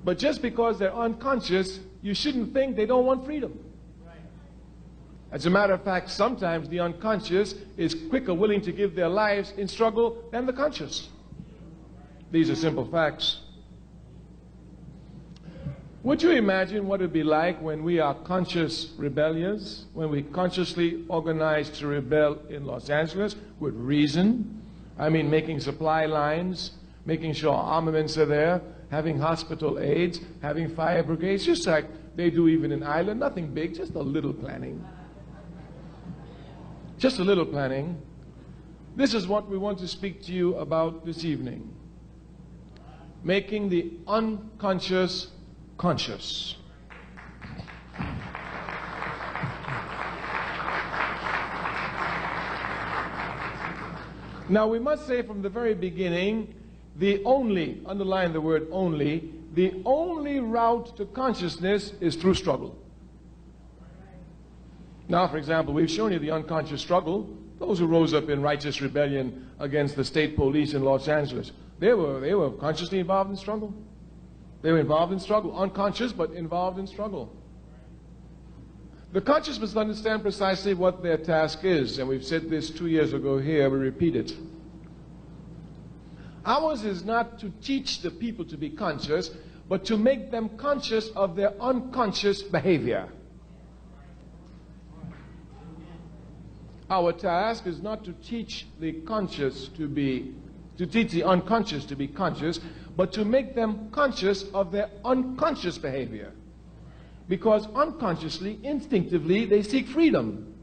But just because they're unconscious, you shouldn't think they don't want freedom. As a matter of fact, sometimes the unconscious is quicker willing to give their lives in struggle than the conscious. These are simple facts. Would you imagine what it would be like when we are conscious rebellious, when we consciously organize to rebel in Los Angeles with reason? I mean, making supply lines, making sure armaments are there, having hospital aids, having fire brigades, just like they do even in Ireland. Nothing big, just a little planning. Just a little planning. This is what we want to speak to you about this evening. Making the unconscious conscious. Now we must say from the very beginning, the only, underline the word only, the only route to consciousness is through struggle. Now, for example, we've shown you the unconscious struggle. Those who rose up in righteous rebellion against the state police in Los Angeles, they were consciously involved in struggle. They were involved in struggle, unconscious but involved in struggle. The conscious must understand precisely what their task is, and we've said this 2 years ago here, we repeat it. Ours is not to teach the people to be conscious, but to make them conscious of their unconscious behavior. Our task is not to teach the conscious to teach the unconscious to be conscious, but to make them conscious of their unconscious behavior. Because unconsciously, instinctively, they seek freedom.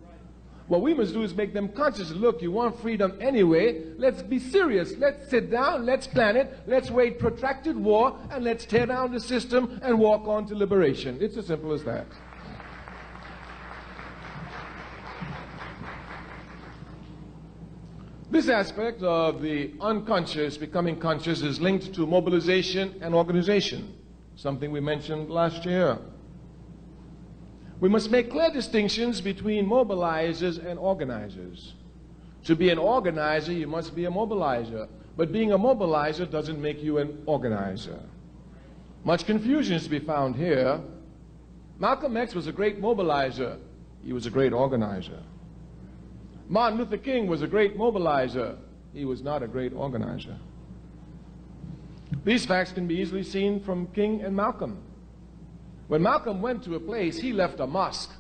What we must do is make them conscious. Look, you want freedom anyway. Let's be serious. Let's sit down. Let's plan it. Let's wage protracted war, and let's tear down the system and walk on to liberation. It's as simple as that. This aspect of the unconscious becoming conscious is linked to mobilization and organization, something we mentioned last year. We must make clear distinctions between mobilizers and organizers. To be an organizer, you must be a mobilizer. But being a mobilizer doesn't make you an organizer. Much confusion is to be found here. Malcolm X was a great mobilizer. He was a great organizer. Martin Luther King was a great mobilizer. He was not a great organizer. These facts can be easily seen from King and Malcolm. When Malcolm went to a place, he left a mosque.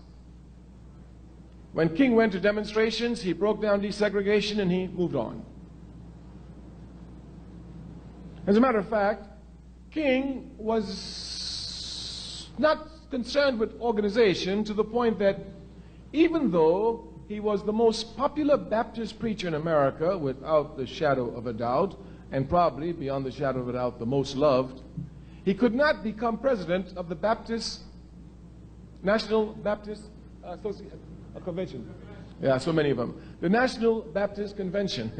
When King went to demonstrations, he broke down desegregation and he moved on. As a matter of fact, King was not concerned with organization to the point that even though he was the most popular Baptist preacher in America, without the shadow of a doubt, and probably, beyond the shadow of a doubt, the most loved, he could not become president of the National Baptist Convention. Yeah, so many of them. The National Baptist Convention.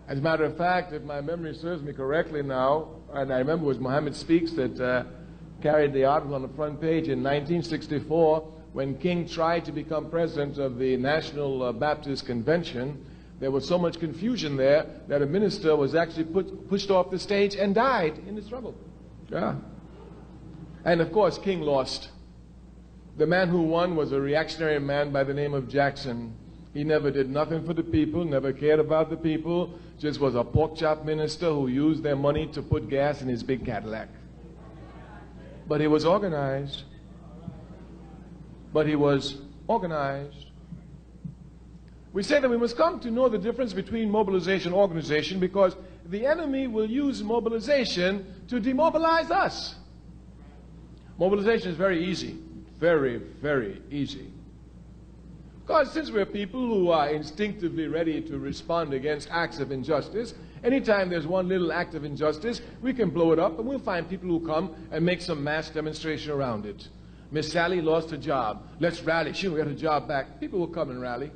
As a matter of fact, if my memory serves me correctly now, and I remember it was Muhammad Speaks that carried the article on the front page in 1964, when King tried to become president of the National Baptist Convention, there was so much confusion there that a minister was actually pushed off the stage and died in the struggle. Yeah. And of course, King lost. The man who won was a reactionary man by the name of Jackson. He never did nothing for the people, never cared about the people, just was a pork chop minister who used their money to put gas in his big Cadillac. But he was organized. But he was organized. We say that we must come to know the difference between mobilization and organization because the enemy will use mobilization to demobilize us. Mobilization is very easy. Very, very easy. Because since we're people who are instinctively ready to respond against acts of injustice, anytime there's one little act of injustice, we can blow it up and we'll find people who come and make some mass demonstration around it. Miss Sally lost her job. Let's rally. She will get her job back. People will come and rally.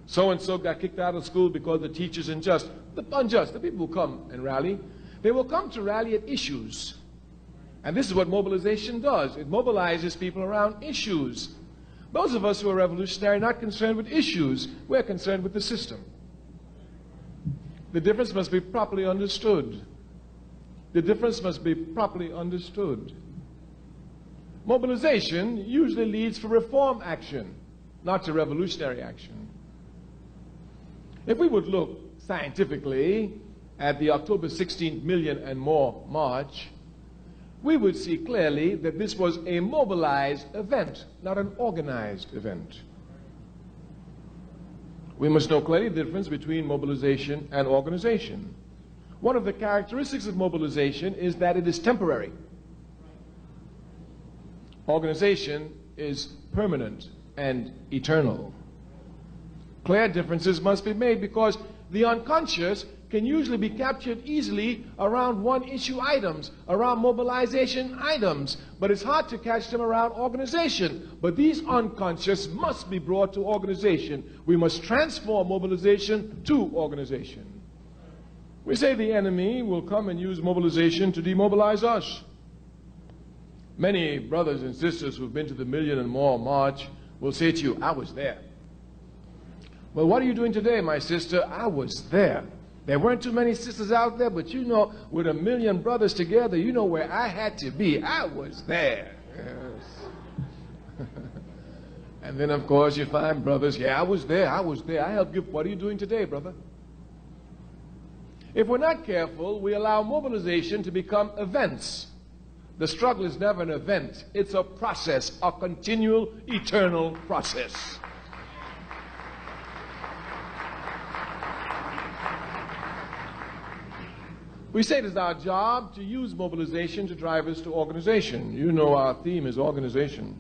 So-and-so got kicked out of school because the teacher's unjust. The people will come and rally. They will come to rally at issues. And this is what mobilization does. It mobilizes people around issues. Those of us who are revolutionary are not concerned with issues. We're concerned with the system. The difference must be properly understood. The difference must be properly understood. Mobilization usually leads for reform action, not to revolutionary action. If we would look scientifically at the October 16 million and more march, we would see clearly that this was a mobilized event, not an organized event. We must know clearly the difference between mobilization and organization. One of the characteristics of mobilization is that it is temporary. Organization is permanent and eternal. Clear differences must be made because the unconscious can usually be captured easily around one-issue items, around mobilization items, but it's hard to catch them around organization. But these unconscious must be brought to organization. We must transform mobilization to organization. We say the enemy will come and use mobilization to demobilize us. Many brothers and sisters who've been to the million and more march will say to you, I was there. Well, what are you doing today, my sister? I was there. There weren't too many sisters out there, but you know, with a million brothers together, you know where I had to be. I was there. Yes. And then, of course, you find brothers, yeah, I was there. I helped you. What are you doing today, brother? If we're not careful, we allow mobilization to become events. The struggle is never an event. It's a process, a continual, eternal process. We say it is our job to use mobilization to drive us to organization. You know our theme is organization.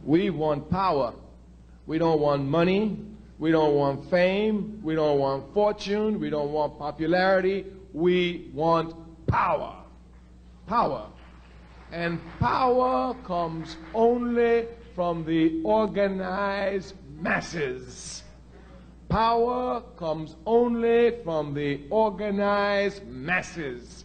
We want power. We don't want money. We don't want fame. We don't want fortune. We don't want popularity. We want power. Power. And power comes only from the organized masses. Power comes only from the organized masses.